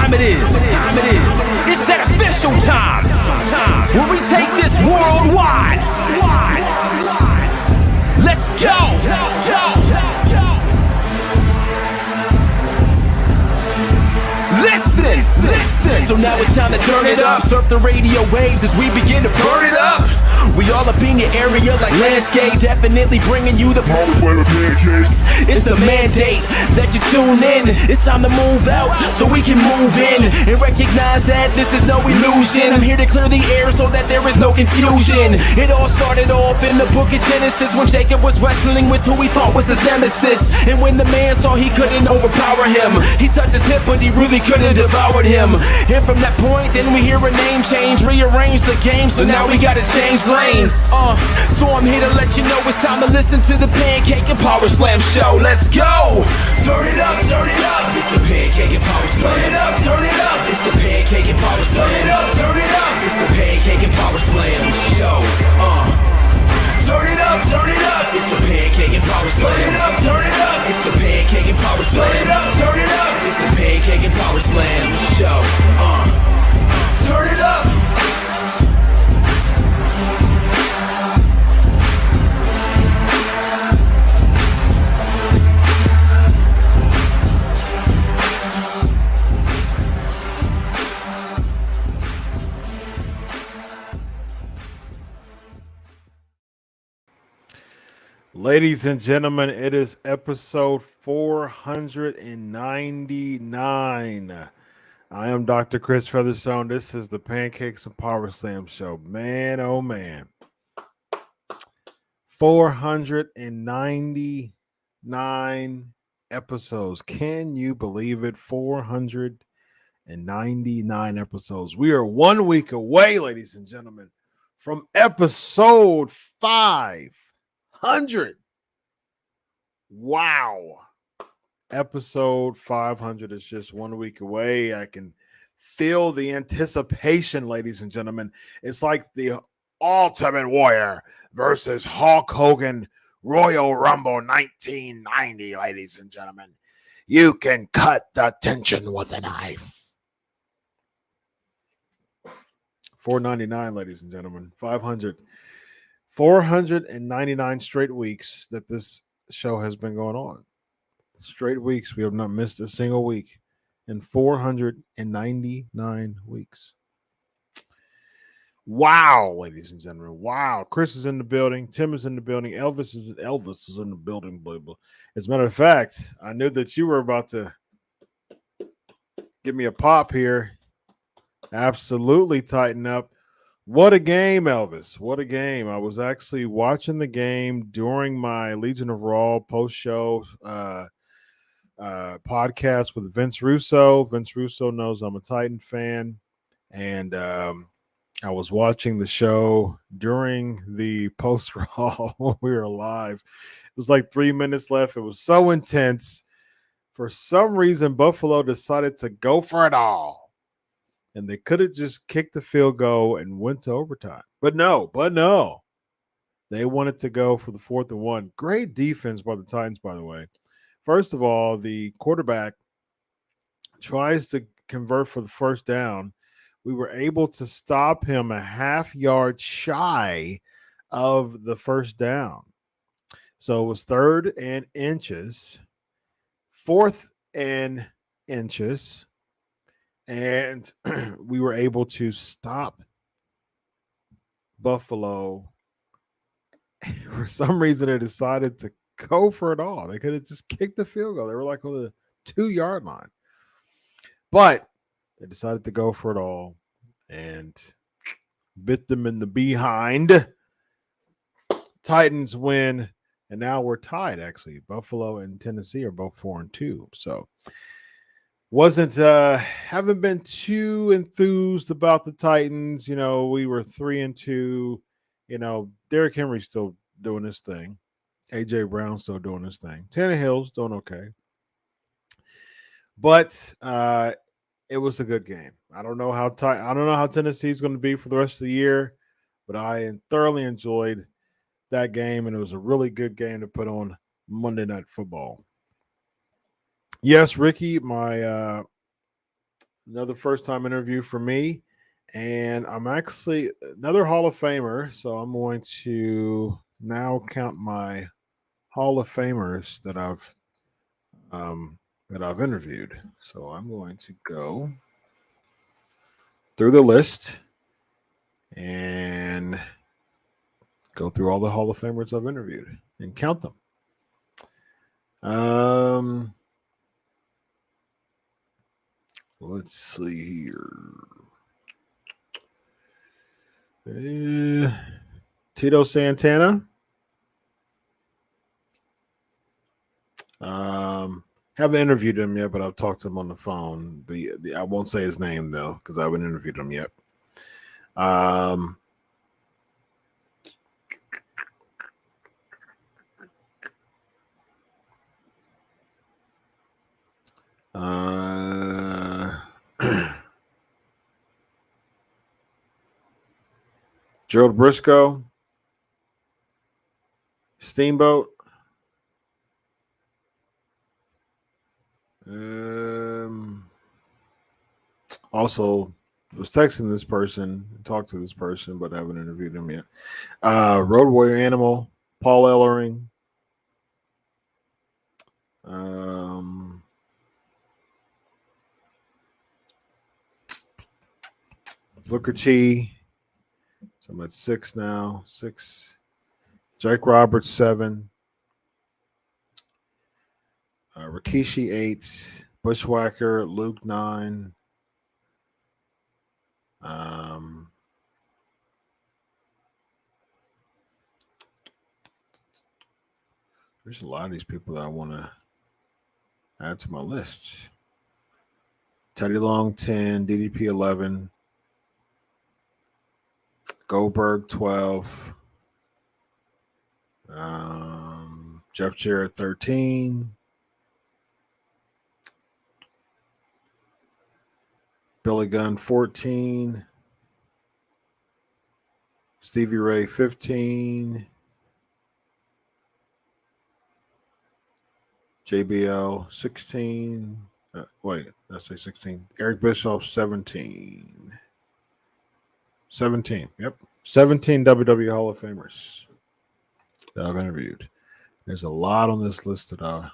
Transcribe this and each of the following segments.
time it is. It's that official time. Where we take this worldwide. Let's go. Listen. So now it's time to turn it up. Surf the radio waves as we begin to burn it up. We all up in your area like landscape, definitely bringing you the Powerslams Pancakes. It's a mandate that you tune in. It's time to move out so we can move in and recognize that this is no illusion. I'm here to clear the air so that there is no confusion. It all started off in the book of Genesis when Jacob was wrestling with who he thought was his nemesis. And when the man saw he couldn't overpower him, he touched his hip but he really could have devoured him. And from that point then we hear a name change, rearrange the game, so now we gotta change lanes. So I'm here to let you know it's time to listen to the Pancake and Powerslams Show. Let's go! Turn it up, it's the Pancake and Powerslams. Turn it up, it's the Pancake and Powerslams. Turn it up, it's the Pancake and Powerslams Show. Turn it up, it's the Pancake and Powerslams. Turn it up, it's the Pancake and Powerslams. Turn it up, it's the Pancake and Powerslams Show. Turn it up. Ladies and gentlemen, it is episode 499. I am Dr. Chris Featherstone. This is the Pancakes and Powerslams Show. Man, oh man. 499 episodes. Can you believe it? 499 episodes. We are 1 week away, ladies and gentlemen, from episode 500. Wow. Episode 500 is just 1 week away. I can feel the anticipation, ladies and gentlemen. It's like the Ultimate Warrior versus Hulk Hogan Royal Rumble 1990, ladies and gentlemen. You can cut the tension with a knife. 499, ladies and gentlemen. 500. 499 straight weeks that this show has been going on. Straight weeks. We have not missed a single week in 499 weeks. Wow, ladies and gentlemen. Wow. Chris is in the building. Tim is in the building. Elvis is in the building. Blah, blah. As a matter of fact, I knew that you were about to give me a pop here. Absolutely tighten up. What a game, Elvis. What a game. I was actually watching the game during my Legion of Raw post-show podcast with Vince Russo. Vince Russo knows I'm a Titan fan. And I was watching the show during the post-Raw when we were live. It was like 3 minutes left. It was so intense. For some reason, Buffalo decided to go for it all. And they could have just kicked the field goal and went to overtime. But no. They wanted to go for the 4th and 1. Great defense by the Titans, by the way. First of all, the quarterback tries to convert for the first down. We were able to stop him a half yard shy of the first down. So it was 3rd and inches, 4th and inches. And we were able to stop Buffalo. For some reason, they decided to go for it all. They could have just kicked the field goal. They were like on the 2-yard line. But they decided to go for it all and bit them in the behind. Titans win. And now we're tied, actually. Buffalo and Tennessee are both 4-2. So haven't been too enthused about the Titans. You know, we were 3-2. You know, Derrick Henry's still doing his thing. AJ Brown's still doing his thing. Tannehill's doing okay. But it was a good game. I don't know how Tennessee's going to be for the rest of the year, but I thoroughly enjoyed that game, and it was a really good game to put on Monday Night Football. Yes, Ricky, my another first time interview for me. And I'm actually another Hall of Famer. So I'm going to now count my Hall of Famers um, that I've interviewed. So I'm going to go through the list and go through all the Hall of Famers I've interviewed and count them. Let's see here. Tito Santana. Haven't interviewed him yet, but I've talked to him on the phone. I won't say his name though, because I haven't interviewed him yet. Gerald Briscoe, Steamboat. Also, was texting this person, talked to this person, but I haven't interviewed him yet. Road Warrior Animal, Paul Ellering. Booker T. So I'm at 6 now. 6. Jake Roberts, 7. Rikishi, 8. Bushwhacker, Luke, 9. There's a lot of these people that I want to add to my list. Teddy Long, 10. DDP, 11. Goldberg, 12. Jeff Jarrett, 13. Billy Gunn, 14. Stevie Ray, 15. JBL, 16. Wait, did I say 16? Eric Bischoff, 17. 17. Yep. 17 WWE Hall of Famers that I've interviewed. There's a lot on this list that I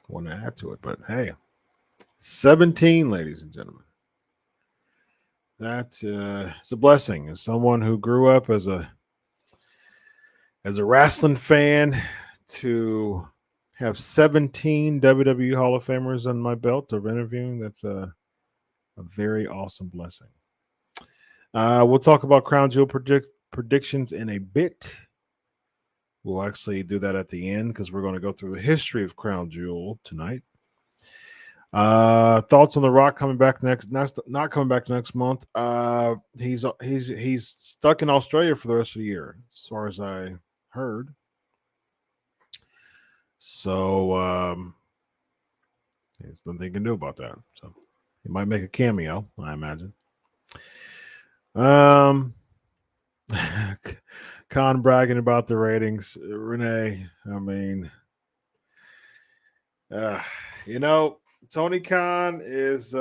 want to add to it, but hey, 17, ladies and gentlemen. That is a blessing. As someone who grew up as a wrestling fan, to have 17 WWE Hall of Famers on my belt of interviewing, that's a very awesome blessing. We'll talk about Crown Jewel predictions in a bit. We'll actually do that at the end because we're going to go through the history of Crown Jewel tonight. Thoughts on The Rock coming back not coming back next month. He's stuck in Australia for the rest of the year, as far as I heard. So there's nothing he can do about that. So he might make a cameo, I imagine. Khan bragging about the ratings. Renee, I mean, Tony Khan is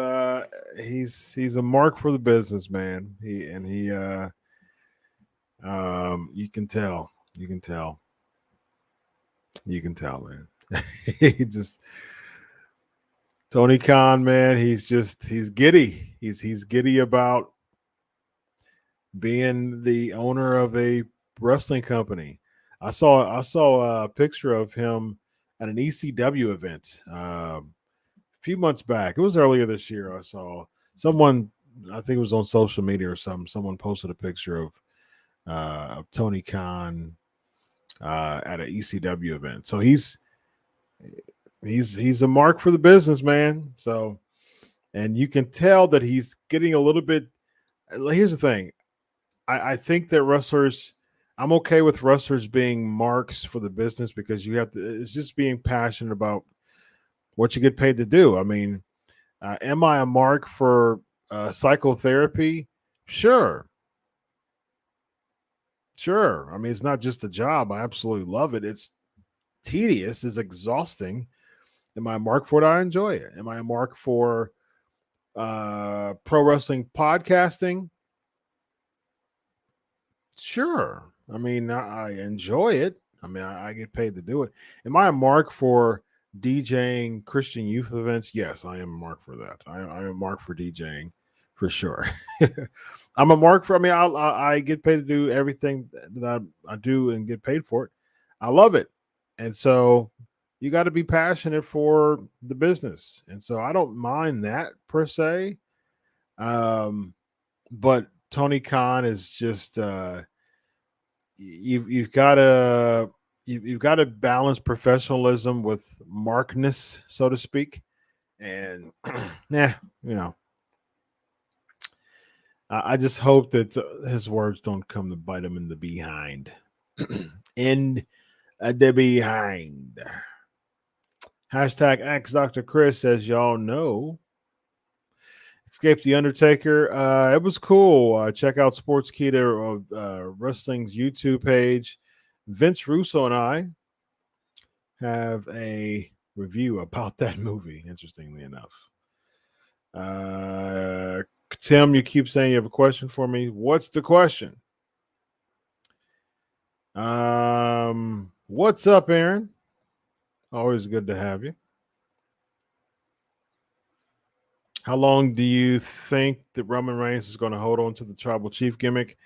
he's a mark for the business, man. He you can tell, man. He just Tony Khan, man, he's giddy. He's giddy about being the owner of a wrestling company. I saw a picture of him at an ECW event a few months back. It was earlier this year. I saw someone, I think it was on social media or something. Someone posted a picture of Tony Khan at an ECW event. So he's a mark for the business, man. So, and you can tell that he's getting a little bit. Here's the thing. I think that wrestlers, I'm okay with wrestlers being marks for the business because you have to, it's just being passionate about what you get paid to do. I mean, am I a mark for psychotherapy? Sure. I mean, it's not just a job. I absolutely love it. It's tedious, it's exhausting. Am I a mark for it? I enjoy it. Am I a mark for Pro wrestling podcasting, sure. I mean, I enjoy it. I mean, I get paid to do it. Am I a mark for DJing Christian youth events? Yes, I am a mark for that. I am a mark for DJing for sure. I'm a mark for. I mean, I get paid to do everything that I do and get paid for it. I love it, and so you got to be passionate for the business, and so I don't mind that per se. Um, but Tony Khan is just you've got to you've got to balance professionalism with markness, so to speak. And yeah, you know, I just hope that his words don't come to bite him in the behind. In the behind. Hashtag Ask Dr. Chris, as y'all know. Escape the Undertaker. It was cool. Check out Sportskeeda Wrestling's YouTube page. Vince Russo and I have a review about that movie, interestingly enough. Tim, you keep saying you have a question for me. What's the question? What's up, Aaron? Always good to have you. How long do you think that Roman Reigns is going to hold on to the tribal chief gimmick?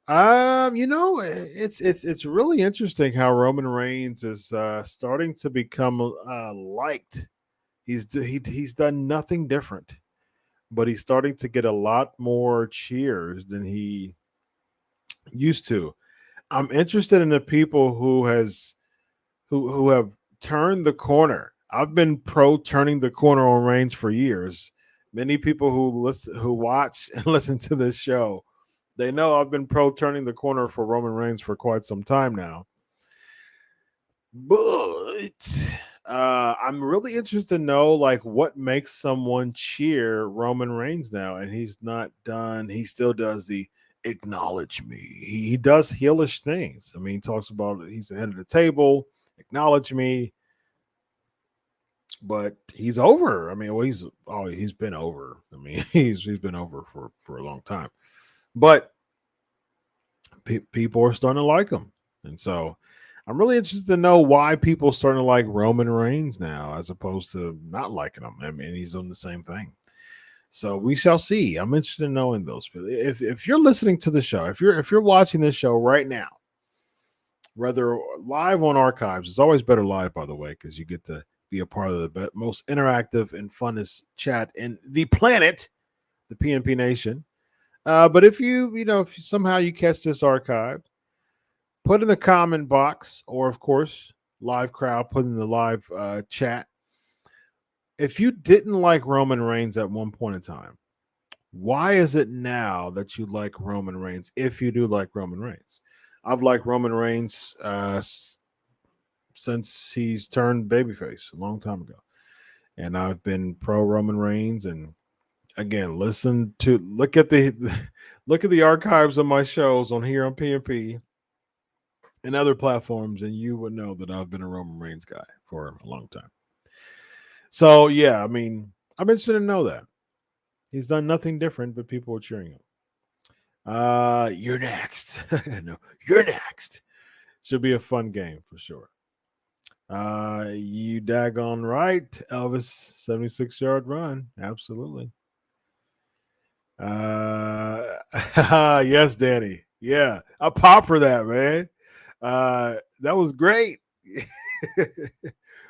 You know, it's really interesting how Roman Reigns is starting to become liked. He's done nothing different, but he's starting to get a lot more cheers than he used to. I'm interested in the people who have turned the corner. I've been pro turning the corner on Reigns for years. Many people who watch and listen to this show, they know I've been pro turning the corner for Roman Reigns for quite some time now. But I'm really interested to know like what makes someone cheer Roman Reigns now, and he's not done. He still does the acknowledge me. He does heelish things. I mean, he talks about he's the head of the table. Acknowledge me. But he's over. I mean, well, he's been over. I mean, he's been over for a long time. But people are starting to like him, and so I'm really interested to know why people are starting to like Roman Reigns now, as opposed to not liking him. I mean, he's on the same thing. So we shall see. I'm interested in knowing those. If you're listening to the show, if you're watching this show right now, whether live on archives, it's always better live, by the way, because you get to be a part of the most interactive and funnest chat in the planet, the PNP Nation. But if if somehow you catch this archive, put in the comment box, or of course, live crowd, put in the live chat. If you didn't like Roman Reigns at one point in time, why is it now that you like Roman Reigns? If you do like Roman Reigns, I've liked Roman Reigns since he's turned babyface a long time ago, and I've been pro Roman Reigns. And again, look at the archives of my shows on here on PNP and other platforms, and you would know that I've been a Roman Reigns guy for a long time. So yeah, I mean, I'm interested to know that he's done nothing different, but people are cheering him. You're next. No, you're next. Should be a fun game for sure. You daggone right, Elvis, 76-yard run. Absolutely. Yes, Danny. Yeah, I pop for that, man. That was great.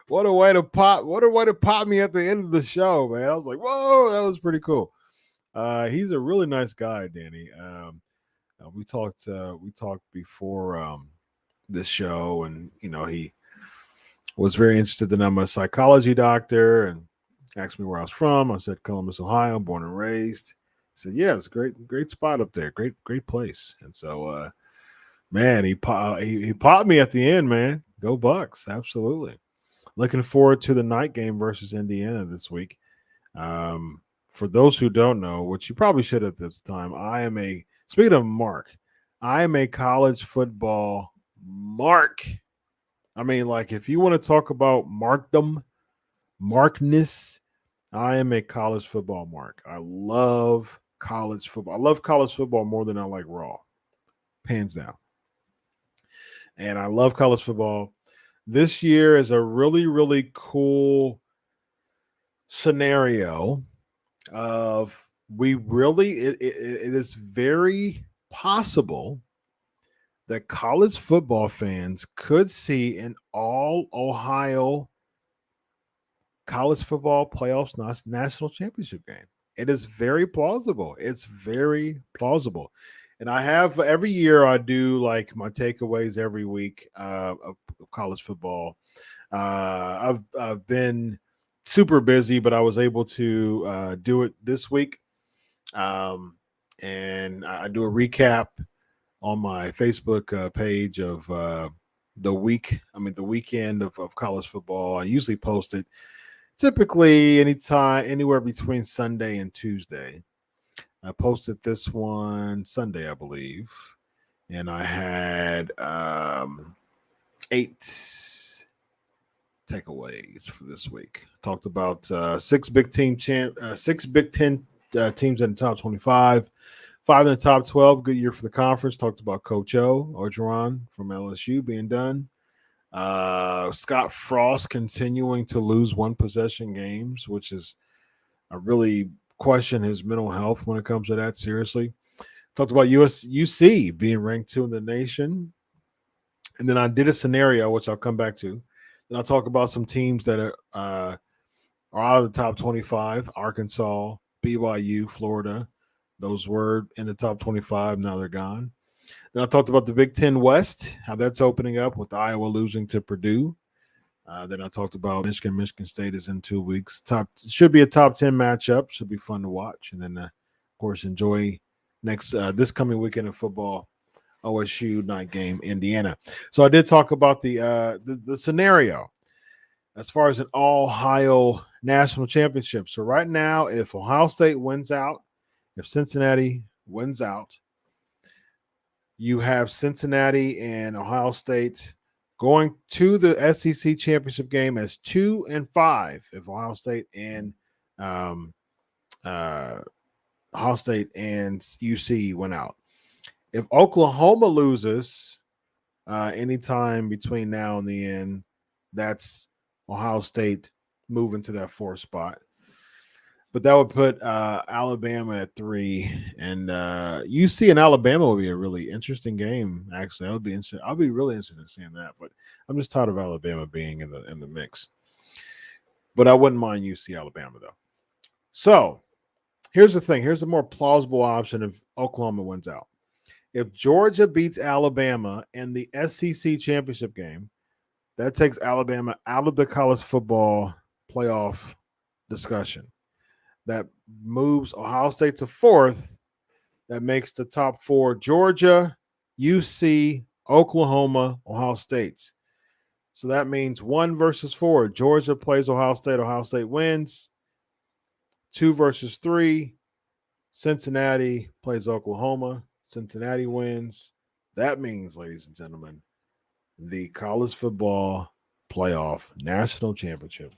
What a way to pop me at the end of the show, man. I was like, whoa, that was pretty cool. He's a really nice guy, Danny. We talked before this show, and he was very interested that I'm a psychology doctor, and asked me where I was from. I said Columbus, Ohio, born and raised. He said, yeah, it's a great spot up there, great place. And so man, he popped me at the end, man. Go Bucks, absolutely. Looking forward to the night game versus Indiana this week. For those who don't know, which you probably should at this time, speaking of Mark, I am a college football mark. I mean, like, if you want to talk about markdom, markness, I am a college football mark. I love college football. I love college football more than I like Raw, hands down. And I love college football. This year is a really, really cool scenario of it is very possible that college football fans could see an all Ohio college football playoffs national championship game. It is very plausible. It's very plausible. And I have every year I do like my takeaways every week of college football. I've been super busy, but I was able to do it this week. And I do a recap on my Facebook page of the weekend of college football. I usually post it typically anywhere between Sunday and Tuesday. I posted this one Sunday, I believe, and I had 8 takeaways for this week. Talked about 6 Big Ten teams in the top 25, 5 in the top 12. Good year for the conference. Talked about Coach Orgeron from LSU being done. Scott Frost continuing to lose one possession games, which is I really question his mental health when it comes to that. Seriously, talked about UC being ranked 2 in the nation, and then I did a scenario which I'll come back to. Then I'll talk about some teams that are out of the top 25: Arkansas, BYU, Florida. Those were in the top 25. Now they're gone. Then I talked about the Big Ten West, how that's opening up with Iowa losing to Purdue. Then I talked about Michigan State is in 2 weeks. Should be a top 10 matchup. Should be fun to watch. And then, of course, enjoy this coming weekend of football, OSU night game, Indiana. So I did talk about the scenario as far as an all-Ohio national championship. So right now, if Ohio State wins out, if Cincinnati wins out, you have Cincinnati and Ohio State going to the SEC championship game as 2 and 5. If Ohio State and UC went out. If Oklahoma loses anytime between now and the end, that's Ohio State moving to that 4th spot. But that would put Alabama at 3, and UC and Alabama would be a really interesting game. Actually, I'll be really interested in seeing that. But I'm just tired of Alabama being in the mix. But I wouldn't mind UC Alabama though. So here's the thing. Here's a more plausible option if Oklahoma wins out. If Georgia beats Alabama in the SEC championship game, that takes Alabama out of the college football playoff discussion. That moves Ohio State to 4th. That makes the top 4 Georgia, UC, Oklahoma, Ohio State. So that means 1 versus 4. Georgia plays Ohio State wins. 2 versus 3. Cincinnati plays Oklahoma. Cincinnati wins. That means, ladies and gentlemen, the college football playoff national championship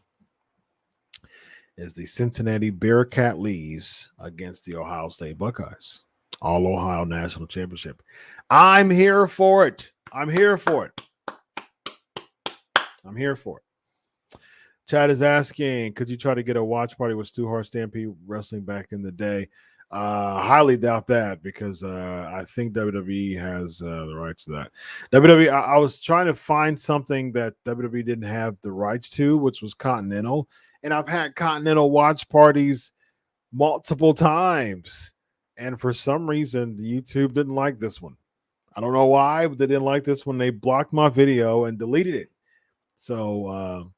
is the Cincinnati Bearcat Lees against the Ohio State Buckeyes. All Ohio National Championship. I'm here for it. Chad is asking, could you try to get a watch party with Stu Hart Stampede Wrestling back in the day? Highly doubt that because I think WWE has the rights to that. WWE, I was trying to find something that WWE didn't have the rights to, which was Continental. And I've had Continental watch parties multiple times. And for some reason, YouTube didn't like this one. I don't know why, but they didn't like this one. They blocked my video and deleted it. So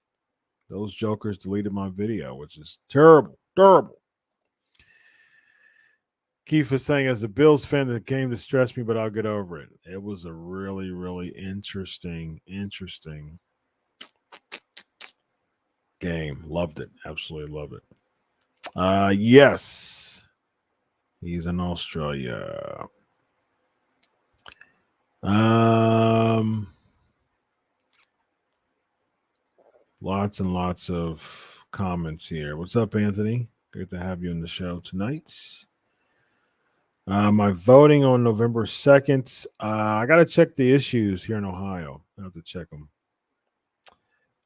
those jokers deleted my video, which is terrible. Keith is saying, as a Bills fan, the game distressed me, but I'll get over it. It was a really, really interesting game. Loved it. Absolutely loved it. Yes. He's in Australia. Lots and lots of comments here. What's up, Anthony? Good to have you on the show tonight. My voting on November 2nd. I got to check the issues here in Ohio. I have to check them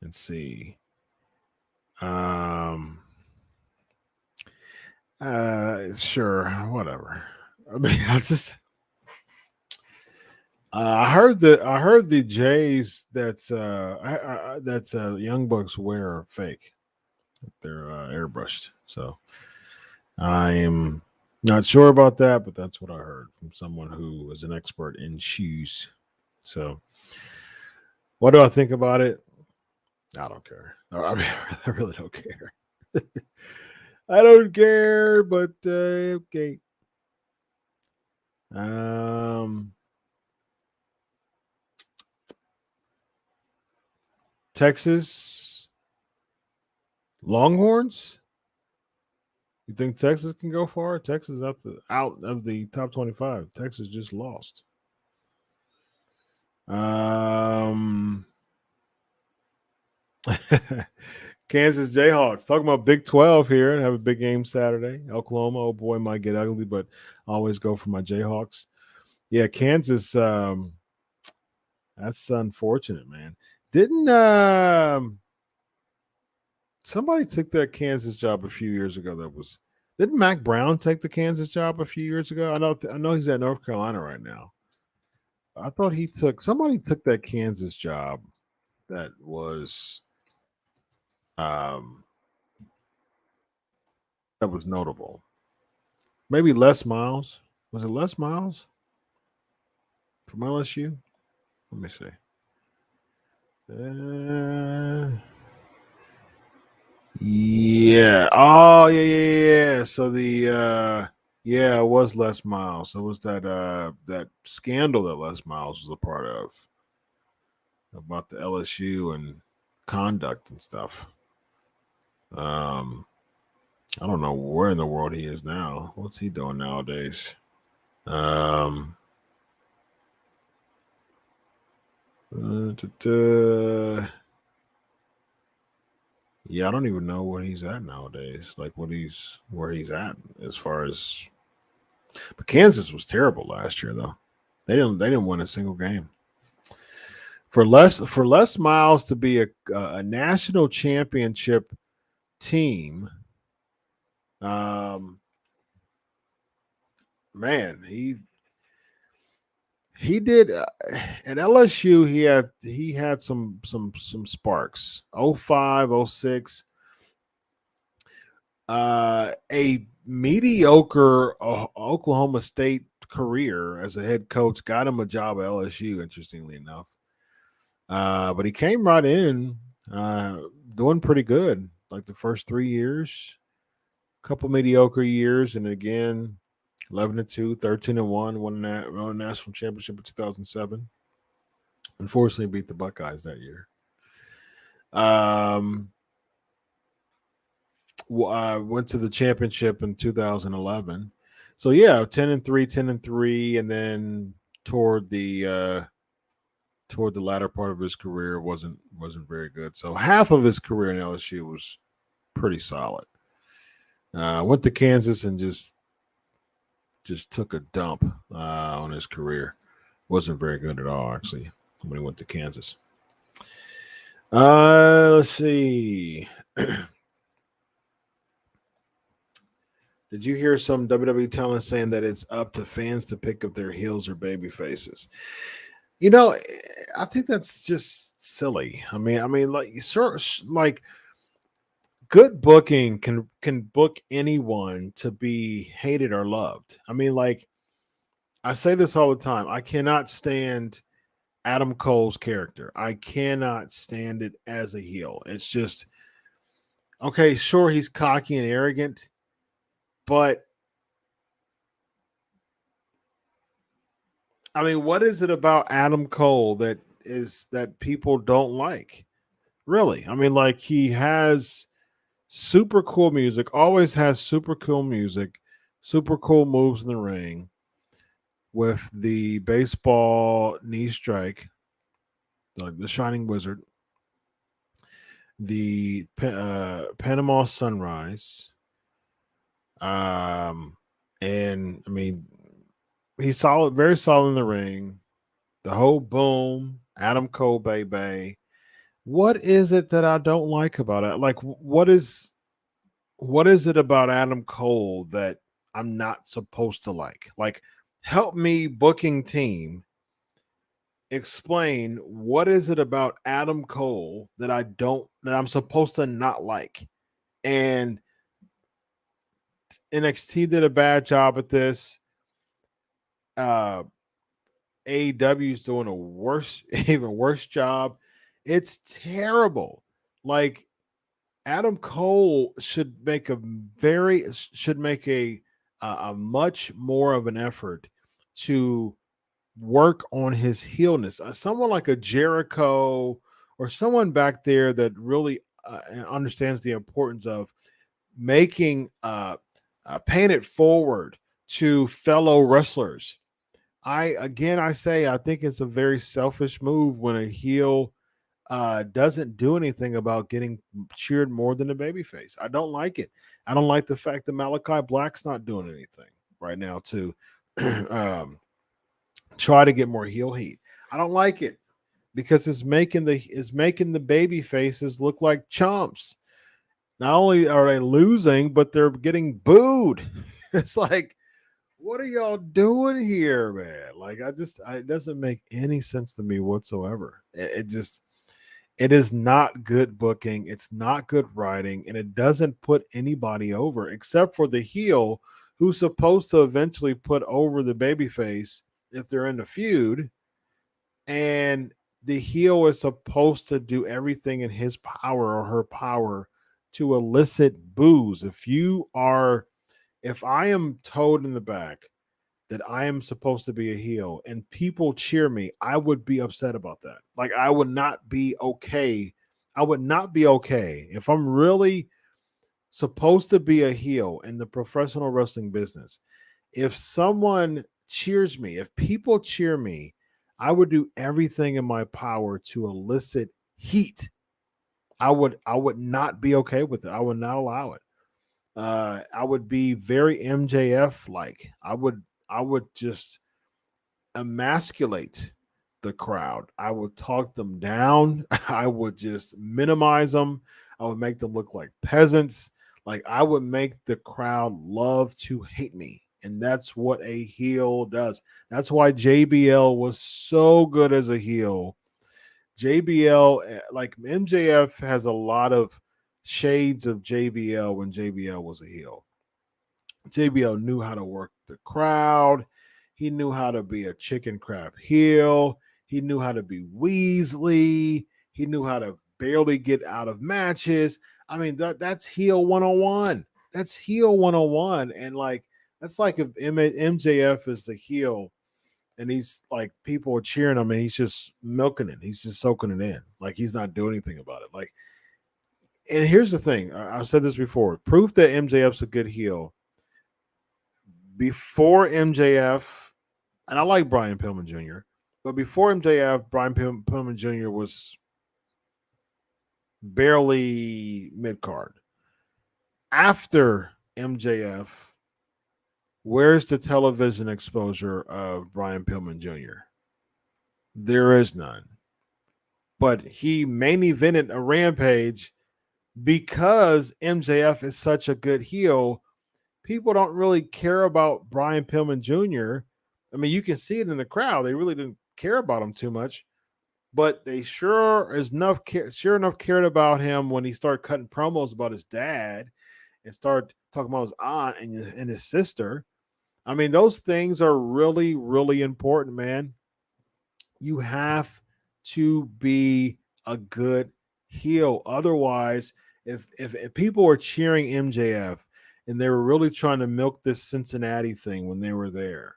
and see. Sure, whatever. I mean, I heard the Jays that's Young Bucks wear are fake. They're airbrushed. So I am not sure about that, but that's what I heard from someone who is an expert in shoes. So what do I think about it? I don't care. I mean, I really don't care. I don't care, but okay. Texas Longhorns. You think Texas can go far? Texas out of the top 25. Texas just lost. Kansas Jayhawks. Talking about Big 12 here and have a big game Saturday. Oklahoma, oh boy, might get ugly, but I always go for my Jayhawks. Yeah, Kansas. That's unfortunate, man. Didn't somebody took that Kansas job a few years ago? Didn't Mac Brown take the Kansas job a few years ago? I know he's at North Carolina right now. I thought somebody took that Kansas job that was notable. Maybe Les Miles. Was it Les Miles from LSU? Let me see. Yeah. Oh, yeah. So it was Les Miles. It was that scandal that Les Miles was a part of about the LSU and conduct and stuff. I don't know where in the world he is now. What's he doing nowadays? Yeah, I don't even know where he's at nowadays. Like where he's at as far as. But Kansas was terrible last year, though. They didn't win a single game. For Les Miles to be a national championship team, man, he did at LSU. He had some sparks. 05, 06. A mediocre Oklahoma State career as a head coach got him a job at LSU. Interestingly enough, but he came right in, doing pretty good. Like the first 3 years, a couple mediocre years, and again. 11-2, 13-1, won a national championship in 2007. Unfortunately, beat the Buckeyes that year. Went to the championship in 2011. So 10-3, 10-3, and then toward the latter part of his career wasn't very good. So half of his career in LSU was pretty solid. Went to Kansas and just took a dump on his career. Wasn't very good at all, actually, when he went to Kansas. Let's see. Did you hear some WWE talent saying that it's up to fans to pick up their heels or baby faces? I think that's just silly. I mean, like good booking can book anyone to be hated or loved. I mean, like I say this all the time. I cannot stand Adam Cole's character. I cannot stand it as a heel. It's just okay. Sure, he's cocky and arrogant, but I mean, what is it about Adam Cole that people don't like? Really? I mean, like he has super cool music, always has super cool music, super cool moves in the ring with the baseball knee strike, like the Shining Wizard. the Panama Sunrise. And I mean, he's solid, very solid in the ring. The whole boom, Adam Cole, baby. What is it that I don't like about it? Like, what is it about Adam Cole that I'm not supposed to like? Like, help me, booking team, explain what is it about Adam Cole that I'm supposed to not like? And NXT did a bad job at this. AEW is doing a worse, even worse job. It's terrible. Like, Adam Cole should make a much more of an effort to work on his heelness. Someone like a Jericho or someone back there that really understands the importance of making paying it forward to fellow wrestlers. I say I think it's a very selfish move when a heel doesn't do anything about getting cheered more than a babyface. I don't like it. I don't like the fact that Malachi Black's not doing anything right now to try to get more heel heat. I don't like it because it's making the baby faces look like chumps. Not only are they losing, but they're getting booed. It's like, what are y'all doing here, man? Like, it doesn't make any sense to me whatsoever. It is not good booking. It's not good writing, and it doesn't put anybody over except for the heel who's supposed to eventually put over the babyface if they're in the feud. And the heel is supposed to do everything in his power or her power to elicit boos. If I am told in the back that I am supposed to be a heel and people cheer me, I would be upset about that. Like, I would not be okay. I would not be okay if I'm really supposed to be a heel in the professional wrestling business. If someone cheers me, if people cheer me, I would do everything in my power to elicit heat. I would not be okay with it. I would not allow it. I would be very MJF like. I would just emasculate the crowd. I would talk them down. I would just minimize them. I would make them look like peasants. Like, I would make the crowd love to hate me. And that's what a heel does. That's why JBL was so good as a heel. JBL, like MJF, has a lot of shades of JBL when JBL was a heel. JBL knew how to work the crowd. He knew how to be a chicken crab heel. He knew how to be Weasley. He knew how to barely get out of matches. I mean, that's heel 101. That's heel 101. And like, that's like if MJF is the heel and he's like, people are cheering him and he's just milking it. He's just soaking it in. Like, he's not doing anything about it. Like, and here's the thing. I've said this before. Proof that MJF's a good heel. Before MJF, and I like Brian Pillman Jr., but before MJF, Brian Pillman Jr. was barely mid-card. After MJF, where's the television exposure of Brian Pillman Jr.? There is none. But he main evented a Rampage because MJF is such a good heel. People don't really care about Brian Pillman Jr. I mean, you can see it in the crowd. They really didn't care about him too much, but they sure enough cared about him when he started cutting promos about his dad and started talking about his aunt and his sister. I mean, those things are really, really important, man. You have to be a good heel. Otherwise, if people are cheering MJF and they were really trying to milk this Cincinnati thing when they were there,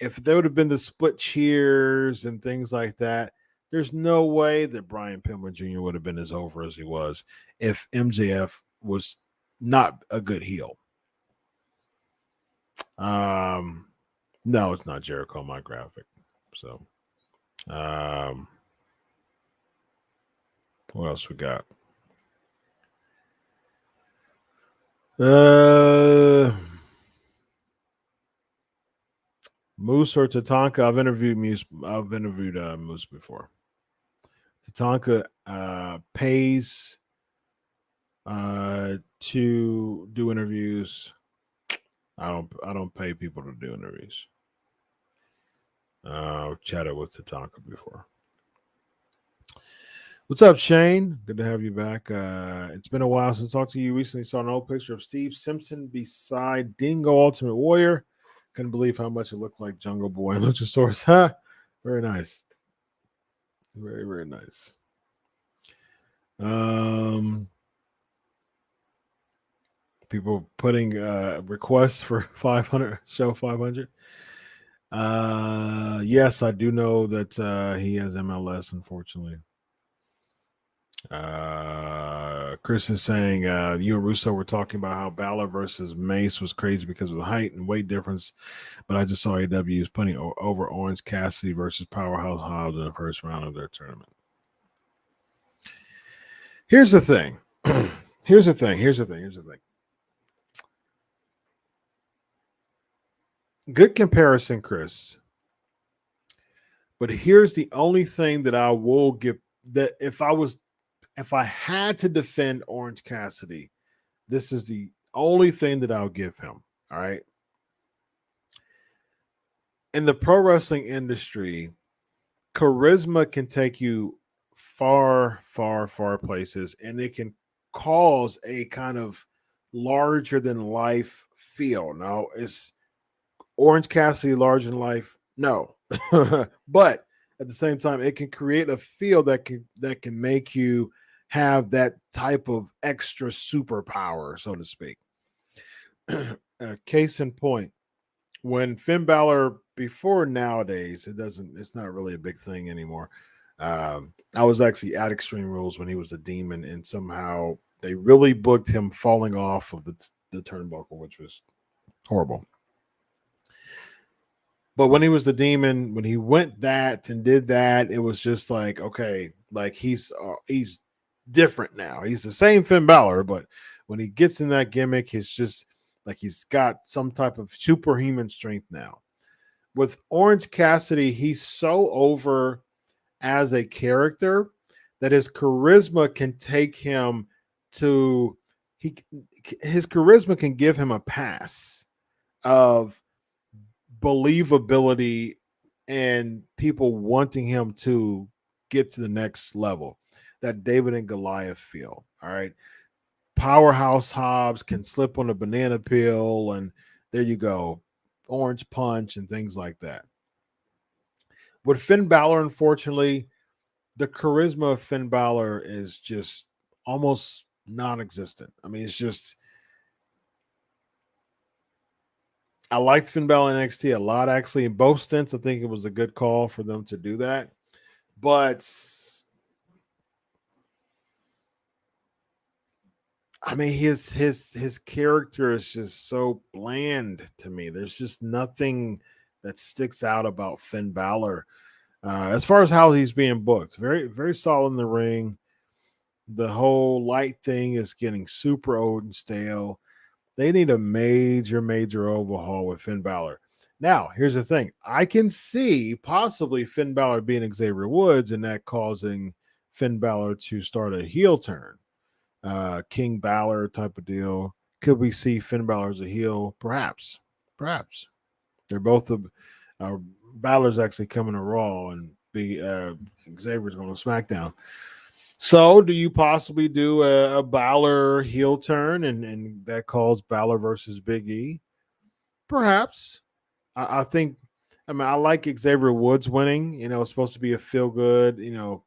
if there would have been the split cheers and things like that, there's no way that Brian Pillman Jr. would have been as over as he was if MJF was not a good heel. No, it's not Jericho, my graphic. So, what else we got? Moose or Tatanka? I've interviewed Moose. Moose before. Tatanka pays to do interviews. I don't pay people to do interviews. I've chatted with Tatanka before. What's up, Shane? Good to have you back. It's been a while since I talked to you. Recently saw an old picture of Steve Simpson beside Dingo Ultimate Warrior. Couldn't believe how much it looked like Jungle Boy and Luchasaurus. Huh? Very nice. Very, very nice. People putting requests for 500, show 500. Yes, I do know that he has MLS, unfortunately. Chris is saying you and Russo were talking about how Balor versus Mace was crazy because of the height and weight difference, but I just saw AW is putting over Orange Cassidy versus Powerhouse Hobbs in the first round of their tournament. Here's the thing. Here's the thing. Good comparison, Chris. But here's the only thing that I will give, that if I had to defend Orange Cassidy, this is the only thing that I'll give him. All right. In the pro wrestling industry, charisma can take you far, far, far places, and it can cause a kind of larger than life feel. Now, is Orange Cassidy larger than life? No. But at the same time, it can create a feel that can make you have that type of extra superpower, so to speak. Case in point, when Finn Balor, before nowadays, it's not really a big thing anymore. I was actually at Extreme Rules when he was a demon, and somehow they really booked him falling off of the turnbuckle, which was horrible. But when he was the demon, when he went that and did that, it was just like, okay, like he's different now. He's the same Finn Balor, but when he gets in that gimmick, it's just like he's got some type of superhuman strength now. With Orange Cassidy, he's so over as a character that his charisma can take him to his charisma can give him a pass of believability and people wanting him to get to the next level. That David and Goliath feel. All right. Powerhouse Hobbs can slip on a banana peel, and there you go. Orange punch and things like that. With Finn Balor, unfortunately, the charisma of Finn Balor is just almost non-existent. I mean, it's just, I liked Finn Balor in NXT a lot, actually. In both stints, I think it was a good call for them to do that. But I mean, his character is just so bland to me. There's just nothing that sticks out about Finn Balor. As far as how he's being booked, very, very solid in the ring. The whole light thing is getting super old and stale. They need a major, major overhaul with Finn Balor. Now, here's the thing. I can see possibly Finn Balor being Xavier Woods and that causing Finn Balor to start a heel turn. King Balor type of deal. Could we see Finn Balor as a heel? Perhaps. They're both Balor's actually coming to Raw, and Xavier's going to SmackDown. So, do you possibly do a Balor heel turn, and that calls Balor versus Big E? Perhaps. I think. I mean, I like Xavier Woods winning. You know, it's supposed to be a feel good. You know,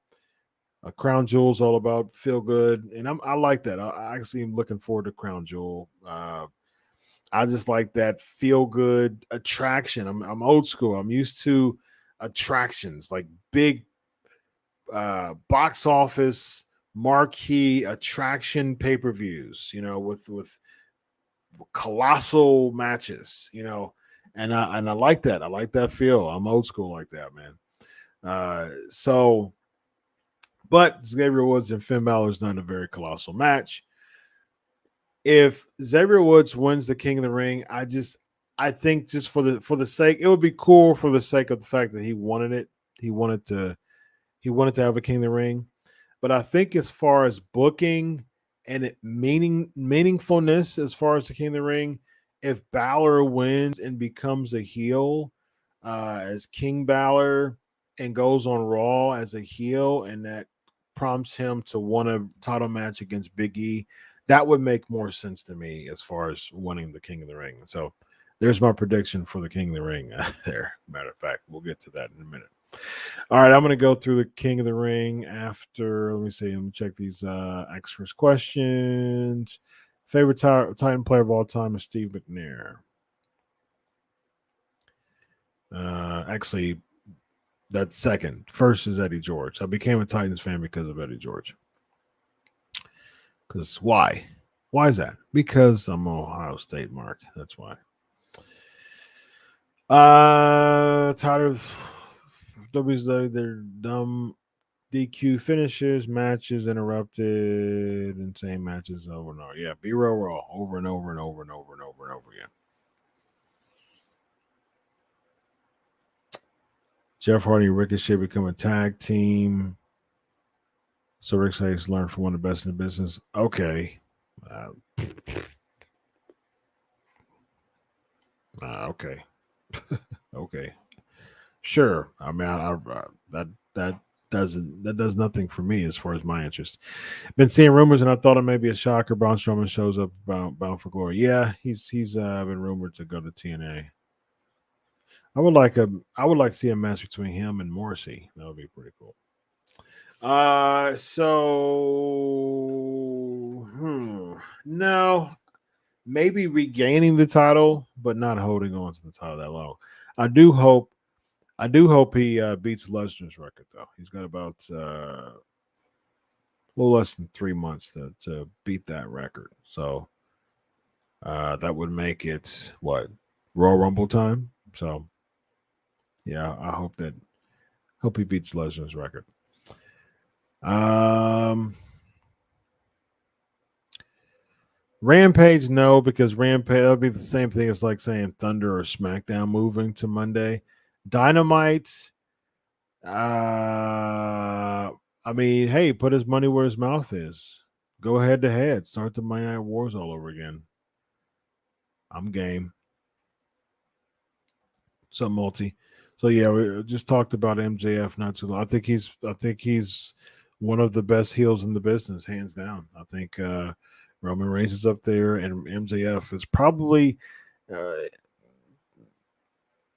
a Crown Jewel's all about feel good, and I like that. I actually am looking forward to Crown Jewel. I just like that feel good attraction. I'm old school. I'm used to attractions like big box office marquee attraction pay-per-views, you know, with colossal matches, you know, and I like that. I like that feel. I'm old school like that, man. But Xavier Woods and Finn Balor's done a very colossal match. if Xavier Woods wins the King of the Ring, I think just for the sake, it would be cool for the sake of the fact that he wanted it. He wanted to have a King of the Ring. But I think as far as booking and meaningfulness as far as the King of the Ring, if Balor wins and becomes a heel as King Balor and goes on Raw as a heel, and that prompts him to want a title match against Big E, that would make more sense to me as far as winning the King of the Ring. So there's my prediction for the King of the Ring there. Matter of fact, we'll get to that in a minute. All right, I'm going to go through the King of the Ring after. Let me see. I'm going to check these X first questions. Favorite Titan player of all time is Steve McNair. Actually, that's second. First is Eddie George. I became a Titans fan because of Eddie George. Because why? Why is that? Because I'm an Ohio State mark. That's why. Tired of WCW, their dumb DQ finishes, matches interrupted, insane matches over and over. Yeah, B-roll over and over and over and over and over and over again. Jeff Hardy and Ricochet become a tag team. So Rick Hayes learned from one of the best in the business. Okay. Okay. Okay. Sure. I mean, that does nothing for me as far as my interest. Been seeing rumors, and I thought it may be a shocker. Braun Strowman shows up bound for glory. Yeah, he's been rumored to go to TNA. I would like to see a match between him and Morrissey. That would be pretty cool. No, maybe regaining the title, but not holding on to the title that long. I do hope he beats Lesnar's record, though. He's got about a little less than 3 months to beat that record. So that would make it what, Royal Rumble time. So yeah, I hope he beats Lesnar's record. Rampage, no, because Rampage, that'll be the same thing as like saying Thunder or SmackDown moving to Monday. Dynamite, I mean, hey, put his money where his mouth is. Go head to head. Start the Monday Night Wars all over again. I'm game. So multi. So yeah, we just talked about MJF not too long. I think he's one of the best heels in the business, hands down. I think Roman Reigns is up there, and MJF is probably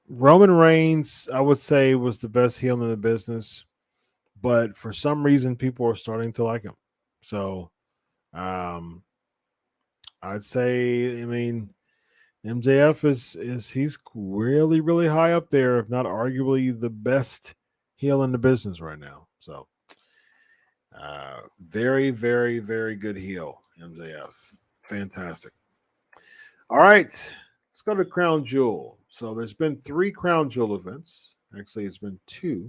Roman Reigns, I would say, was the best heel in the business, but for some reason, people are starting to like him. So, I'd say, I mean, MJF he's really, really high up there, if not arguably the best heel in the business right now. So, very, very, very good heel, MJF. Fantastic. All right, let's go to Crown Jewel. So there's been 3 Crown Jewel events. Actually, it's been 2.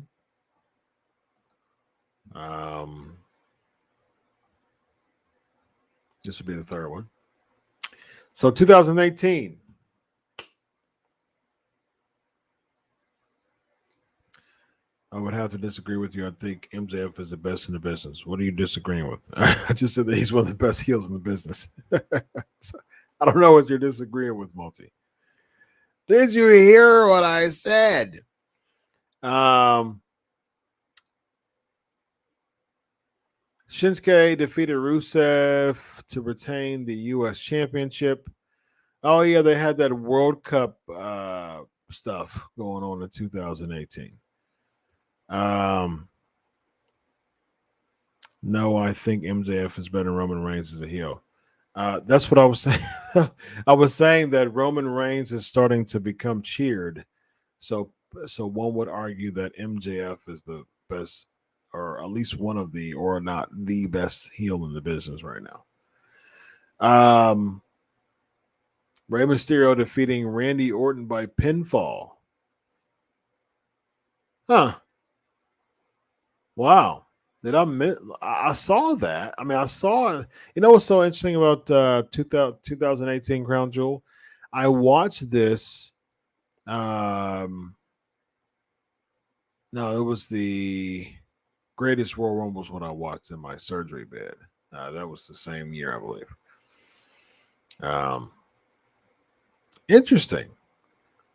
This will be the 3rd one. So 2018. I would have to disagree with you. I think MJF is the best in the business. What are you disagreeing with? I just said that he's one of the best heels in the business. So, I don't know what you're disagreeing with, Multi. Did you hear what I said? Shinsuke defeated Rusev to retain the U.S. Championship. Oh, yeah, they had that World Cup stuff going on in 2018. No, I think MJF is better than Roman Reigns as a heel. That's what I was saying. I was saying that Roman Reigns is starting to become cheered. So one would argue that MJF is the best, or at least one of the, or not the best heel in the business right now. Rey Mysterio defeating Randy Orton by pinfall. Huh. Wow. Did I miss? I saw that. I mean, I saw. You know what's so interesting about 2018 Crown Jewel? I watched this. No, it was the Greatest Royal Rumble was what I watched in my surgery bed. That was the same year, I believe. Interesting.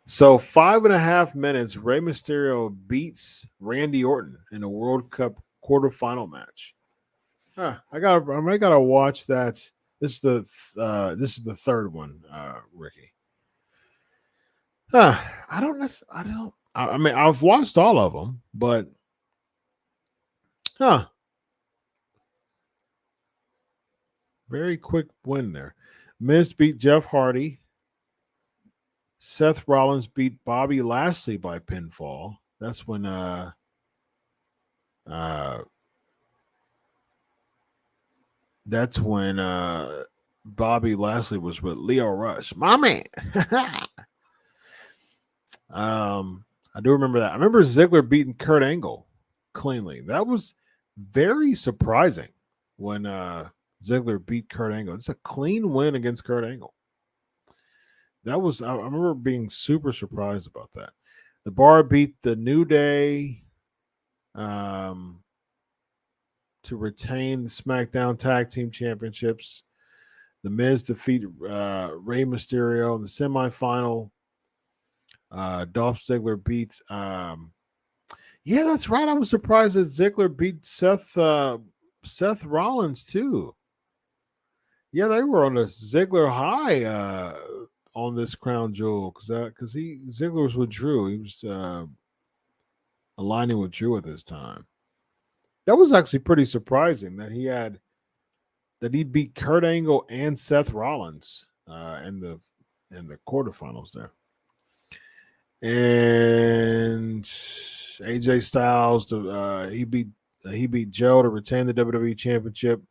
So 5.5 minutes, Rey Mysterio beats Randy Orton in a World Cup quarterfinal match. I gotta watch that. This is the third one, Ricky. I mean, I've watched all of them, but very quick win there. Miz beat Jeff Hardy. Seth Rollins beat Bobby Lashley by pinfall. That's when Bobby Lashley was with Leo Rush. My man. I do remember that. I remember Ziggler beating Kurt Angle cleanly. That was very surprising when Ziggler beat Kurt Angle. It's a clean win against Kurt Angle. I remember being super surprised about that. The Bar beat the New Day to retain the SmackDown Tag Team Championships. The Miz defeat Rey Mysterio in the semifinal. Dolph Ziggler beats. Yeah, that's right. I was surprised that Ziggler beat Seth Rollins too. Yeah, they were on a Ziggler high on this Crown Jewel because Ziggler was with Drew. He was aligning with Drew at this time. That was actually pretty surprising that he beat Kurt Angle and Seth Rollins in the quarterfinals there. And AJ Styles he beat Joe to retain the WWE Championship.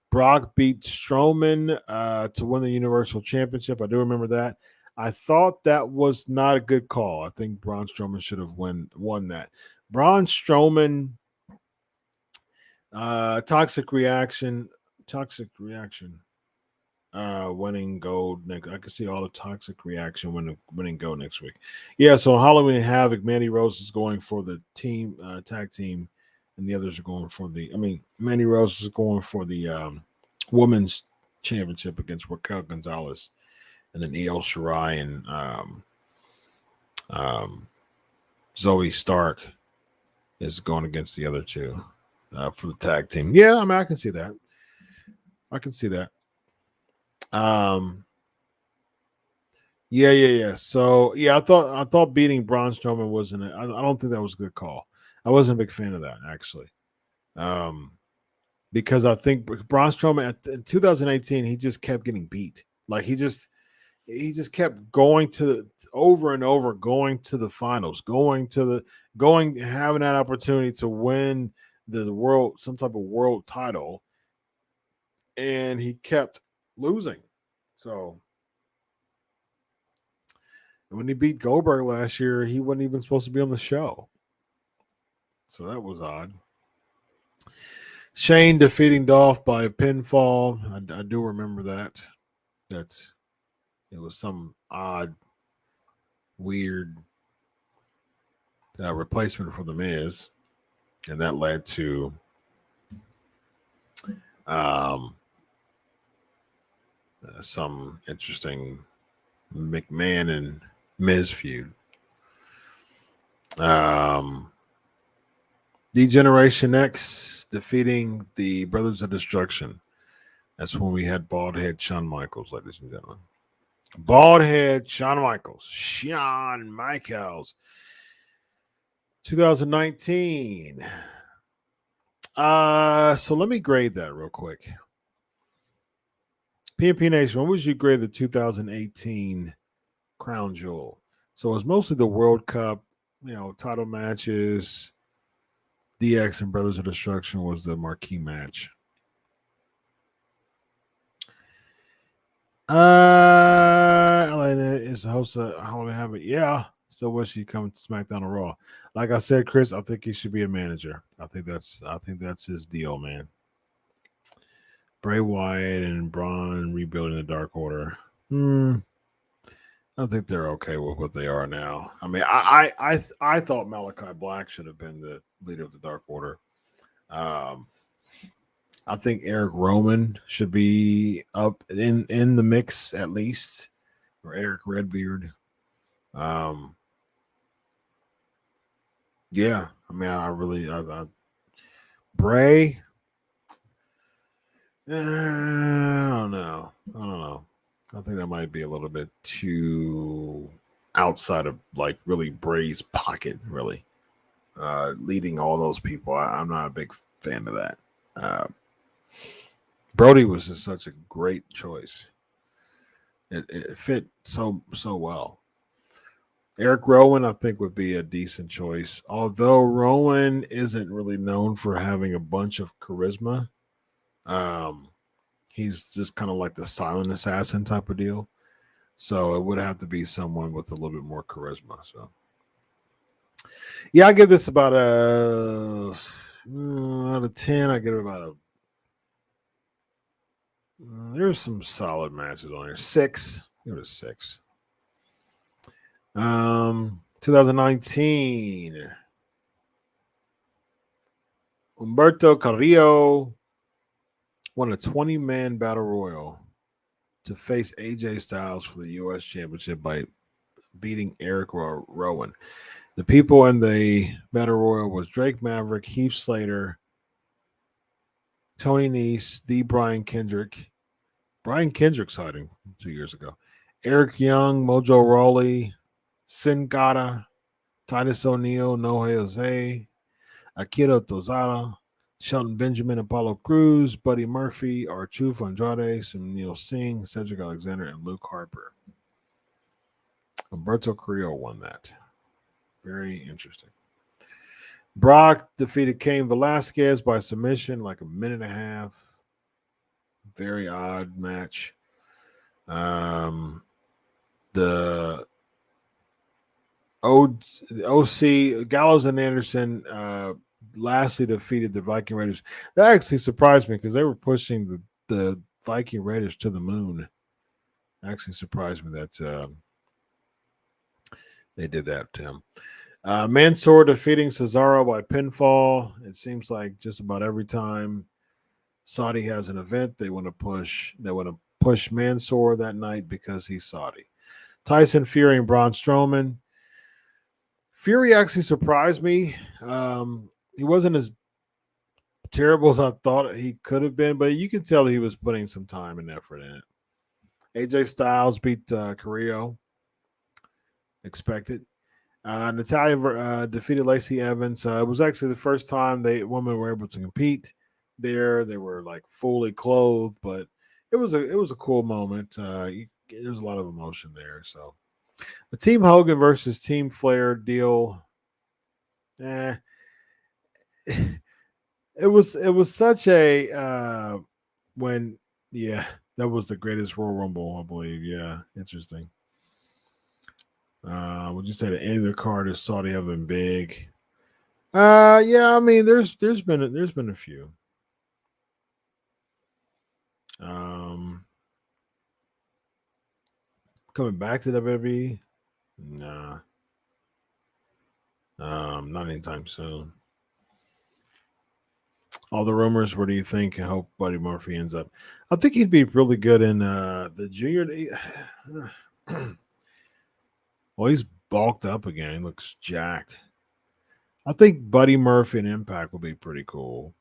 Brock beat Strowman to win the Universal Championship. I do remember that. I thought that was not a good call. I think Braun Strowman should have won that. Braun Strowman, Toxic Reaction, winning gold next. I can see all the Toxic Reaction winning gold next week. Yeah, so Halloween Havoc, Mandy Rose is going for the team tag team, and the others are going for Mandy Rose is going for the women's championship against Raquel Gonzalez, and then Io Shirai and Zoe Stark is going against the other two for the tag team. Yeah, I mean, I can see that. Yeah. So yeah, I thought beating Braun Strowman wasn't it. I don't think that was a good call. I wasn't a big fan of that actually. Because I think Braun Strowman in 2018 he just kept getting beat. Like he just kept going over and over, going to the finals, having that opportunity to win the world, some type of world title, and he kept losing. So when he beat Goldberg last year, he wasn't even supposed to be on the show. So that was odd. Shane defeating Dolph by a pinfall. I do remember that. It was some odd, weird replacement for The Miz. And that led to some interesting McMahon and Miz feud. D-Generation X defeating the Brothers of Destruction. That's when we had bald head Shawn Michaels, ladies and gentlemen. Bald head Shawn Michaels. 2019. So let me grade that real quick. PNP Nation, when would you grade the 2018 Crown Jewel? So it was mostly the World Cup, title matches. DX and Brothers of Destruction was the marquee match. Elena is the host of Halloween Havoc. Yeah, Still wish he'd come to SmackDown or Raw. Like I said, Chris, I think he should be a manager. I think that's his deal, man. Bray Wyatt and Braun rebuilding the Dark Order. I think they're okay with what they are now. I mean, I thought Malachi Black should have been the leader of the Dark Order. I think Eric Roman should be up in the mix at least, or Eric Redbeard. Yeah, I mean, I Bray. I don't know. I think that might be a little bit too outside of like really Bray's pocket, really. Leading all those people. I'm not a big fan of that. Brody was just such a great choice. It fit so well. Eric Rowan, I think, would be a decent choice. Although Rowan isn't really known for having a bunch of charisma. He's just kind of like the silent assassin type of deal. So it would have to be someone with a little bit more charisma. So yeah, I give this about a out of 10. I give it about a there's some solid matches on here. 6. Give it a 6. 2019. Humberto Carrillo won a 20-man battle royal to face AJ Styles for the U.S. Championship by beating Eric Rowan. The people in the battle royal was Drake Maverick, Heath Slater, Tony Nese, Brian Kendrick. Brian Kendrick sighting 2 years ago. Eric Young, Mojo Rawley, Sin Cara, Titus O'Neil, No Jose, Akira Tozada, Shelton Benjamin, Apollo Crews, Buddy Murphy, R-Truth, Andrade, Neil Singh, Cedric Alexander, and Luke Harper. Humberto Carrillo won that. Very interesting. Brock defeated Cain Velasquez by submission, like a minute and a half. Very odd match. The OC, Gallows and Anderson lastly defeated the Viking Raiders. That actually surprised me because they were pushing the Viking Raiders to the moon. Actually surprised me that they did that to him. Mansoor defeating Cesaro by pinfall. It seems like just about every time Saudi has an event, they want to push Mansoor that night because he's Saudi. Tyson Fury and Braun Strowman. Fury actually surprised me. He wasn't as terrible as I thought he could have been, but you can tell he was putting some time and effort in it. AJ Styles beat Carrillo. Expected. Natalia defeated Lacey Evans. It was actually the first time women were able to compete there. They were like fully clothed, but it was a cool moment. There's a lot of emotion there. So the Team Hogan versus Team Flair deal. It was such a that was the greatest Royal Rumble, I believe. Yeah, interesting. Would you say that any of the card is Saudi have been big? Yeah, I mean there's been a few. Coming back to WWE? Nah. Not anytime soon. All the rumors, where do you think? I hope Buddy Murphy ends up. I think he'd be really good in the junior. Well, he's bulked up again. He looks jacked. I think Buddy Murphy and Impact will be pretty cool.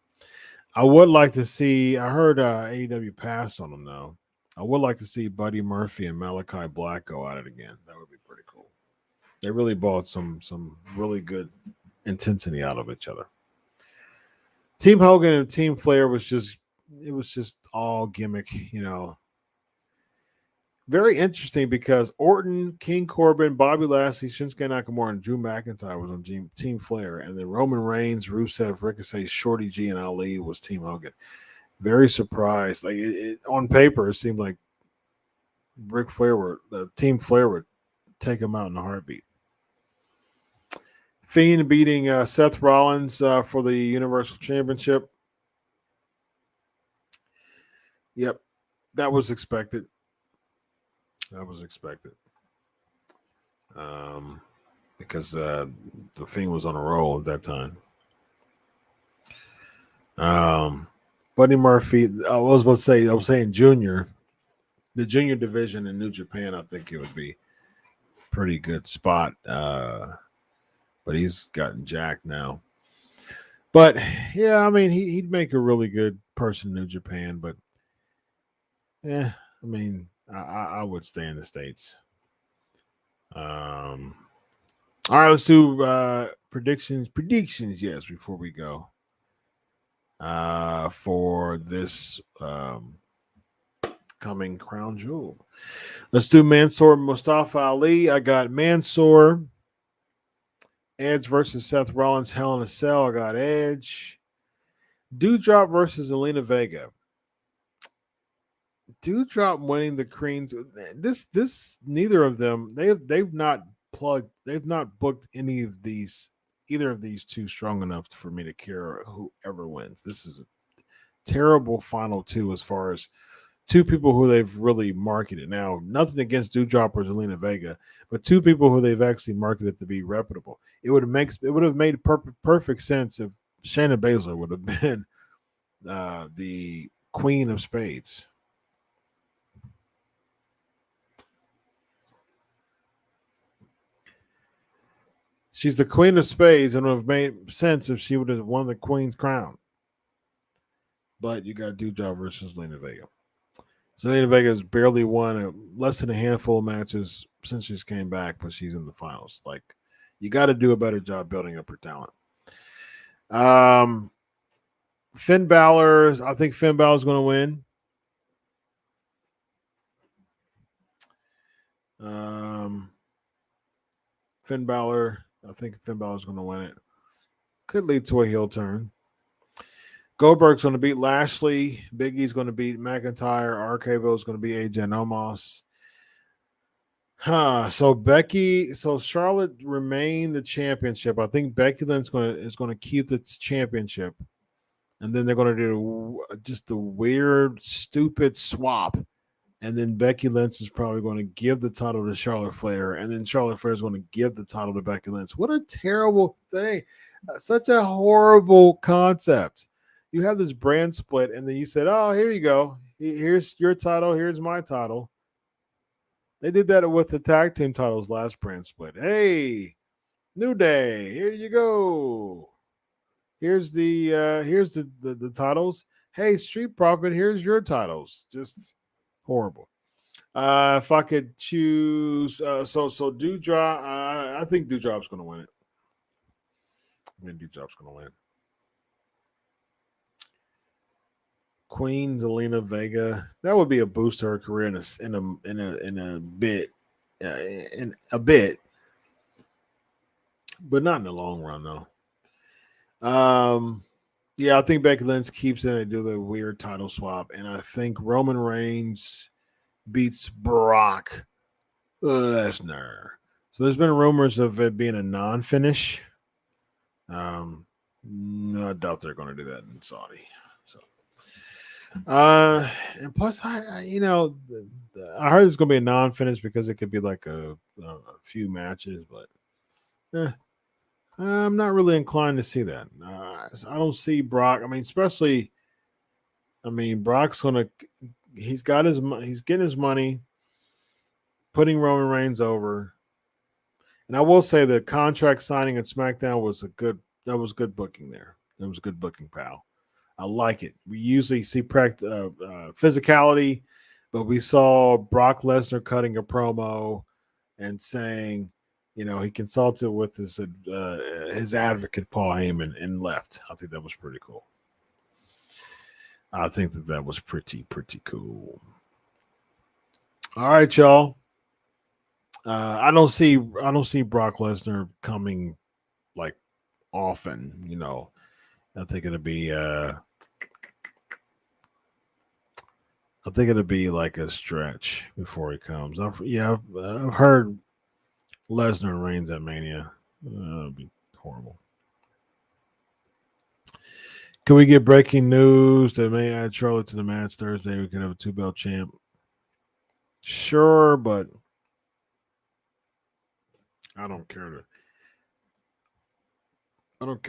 I would like to see. I heard AEW passed on him though. I would like to see Buddy Murphy and Malachi Black go at it again. That would be pretty cool. They really bought some really good intensity out of each other. Team Hogan and Team Flair was just all gimmick, Very interesting because Orton, King Corbin, Bobby Lashley, Shinsuke Nakamura, and Drew McIntyre was on Team Flair, and then Roman Reigns, Rusev, Ricochet, Shorty G, and Ali was Team Hogan. Very surprised. Like on paper, it seemed like Team Flair would take him out in a heartbeat. Fiend beating Seth Rollins for the Universal Championship. Yep, that was expected. Because the Fiend was on a roll at that time. Buddy Murphy, I was saying Junior. The junior division in New Japan, I think it would be a pretty good spot. But he's gotten jacked now. But yeah, I mean, he'd make a really good person in New Japan. But yeah, I mean, I would stay in the States. All right, let's do predictions. Yes, before we go. For this coming Crown Jewel. Let's do Mansoor Mustafa Ali. I got Mansoor. Edge versus Seth Rollins, Hell in a Cell. I got Edge. Doudrop versus Zelina Vega. Doudrop winning the Queens. This neither of them. They've not booked either of these two strong enough for me to care whoever wins. This is a terrible final two as far as two people who they've really marketed. Now, nothing against Doudrop or Zelina Vega, but two people who they've actually marketed to be reputable. It would have made perfect sense if Shayna Baszler would have been the Queen of Spades. She's the Queen of Spades, and it would have made sense if she would have won the Queen's crown. But you got Doudrop versus Zelina Vega. Zelina Vega has barely won less than a handful of matches since she's came back, but she's in the finals. Like, you got to do a better job building up her talent. Finn Balor, I think Finn Balor is going to win. Finn Balor, I think Finn Balor is going to win it. Could lead to a heel turn. Goldberg's going to beat Lashley. Big E's going to beat McIntyre. RK-Bro is going to be AJ Omos. So Charlotte remain the championship. I think Becky Lynch is going to keep the championship, and then they're going to do just a weird, stupid swap, and then Becky Lynch is probably going to give the title to Charlotte Flair, and then Charlotte Flair is going to give the title to Becky Lynch. What a terrible thing! Such a horrible concept. You have this brand split, and then you said, "Oh, here you go. Here's your title. Here's my title." They did that with the tag team titles last brand split. Hey, New Day, here you go. Here's the titles. Hey, Street Profit, here's your titles. Just horrible. If I could choose, so Doudrop, I think Doudrop's going to win it. I think Doudrop's going to win. Queen Zelina Vega, that would be a boost to her career in a bit, but not in the long run though. Yeah, I think Becky Lynch keeps it and do the weird title swap, and I think Roman Reigns beats Brock Lesnar. So there's been rumors of it being a non-finish. No, I doubt they're going to do that in Saudi. And plus, I heard it's gonna be a non-finish because it could be like a few matches, but I'm not really inclined to see that. I don't see Brock. Brock's he's getting his money, putting Roman Reigns over, and I will say the contract signing at SmackDown was good booking there. That was good booking, pal. I like it. We usually see physicality, but we saw Brock Lesnar cutting a promo and saying, he consulted with his advocate, Paul Heyman, and left. I think that was pretty cool. Pretty cool. All right, y'all. I don't see Brock Lesnar coming like often, I think it'll be like a stretch before he comes. I've heard Lesnar and Reigns at Mania. It'll be horrible. Can we get breaking news that may add Charlotte to the match Thursday? We could have a 2-belt champ. Sure, but I don't care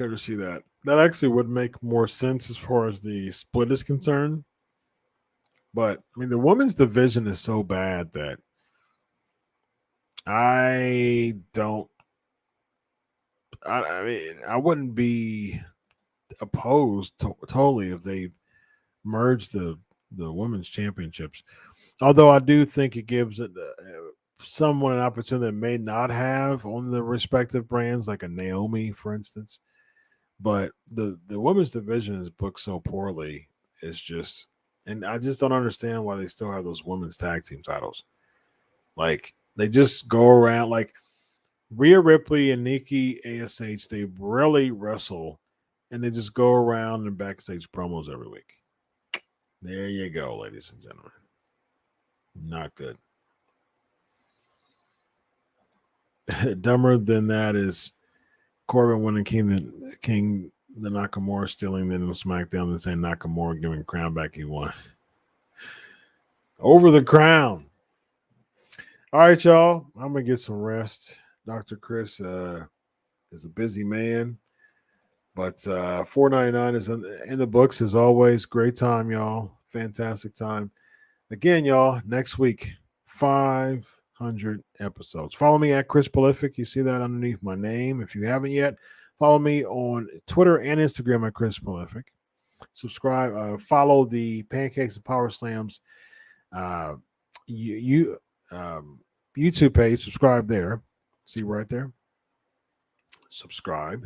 to see that. That actually would make more sense as far as the split is concerned. But I mean, the women's division is so bad that I mean, I wouldn't be opposed totally if they merged the women's championships. Although I do think it gives someone an opportunity that may not have on the respective brands, like a Naomi, for instance. But the women's division is booked so poorly. It's just, and I just don't understand why they still have those women's tag team titles. Like, they just go around, like Rhea Ripley and Nikki ASH, they really wrestle, and they just go around and backstage promos every week. There you go, ladies and gentlemen. Not good. Dumber than that is Corbin winning King the Nakamura stealing then on SmackDown and saying Nakamura giving crown back he won. Over the crown. All right, y'all. I'm gonna get some rest. Dr. Chris is a busy man. But $4.99 is in the books as always. Great time, y'all. Fantastic time. Again, y'all, next week, 500 episodes. Follow me at Chris Prolific. You see that underneath my name. If you haven't yet, follow me on Twitter and Instagram at Chris Prolific. Subscribe. Follow the Pancakes and Powerslams YouTube page. Subscribe there. See right there. Subscribe.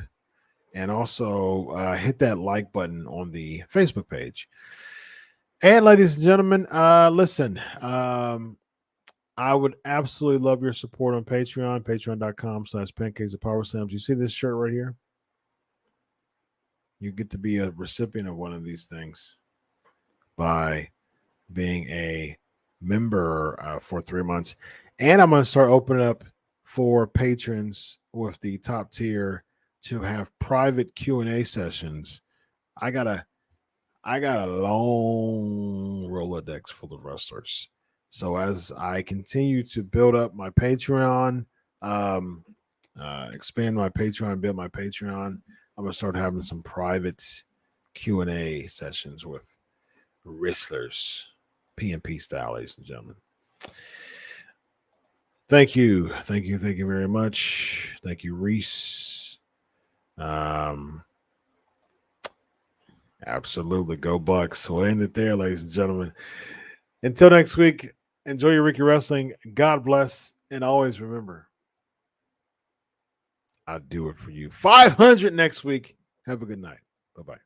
And also hit that like button on the Facebook page. And ladies and gentlemen, listen, I would absolutely love your support on Patreon, patreon.com/Pancakes and Powerslams. You see this shirt right here? You get to be a recipient of one of these things by being a member for 3 months. And I'm going to start opening up for patrons with the top tier to have private Q&A sessions. I got a long Rolodex full of wrestlers. So as I continue to build up my Patreon, expand my Patreon, build my Patreon, I'm going to start having some private Q&A sessions with wrestlers, P&P style, ladies and gentlemen. Thank you. Thank you very much. Thank you, Reese. Absolutely. Go Bucks. We'll end it there, ladies and gentlemen. Until next week, enjoy your Ricky Wrestling. God bless. And always remember, I'll do it for you. 500 next week. Have a good night. Bye-bye.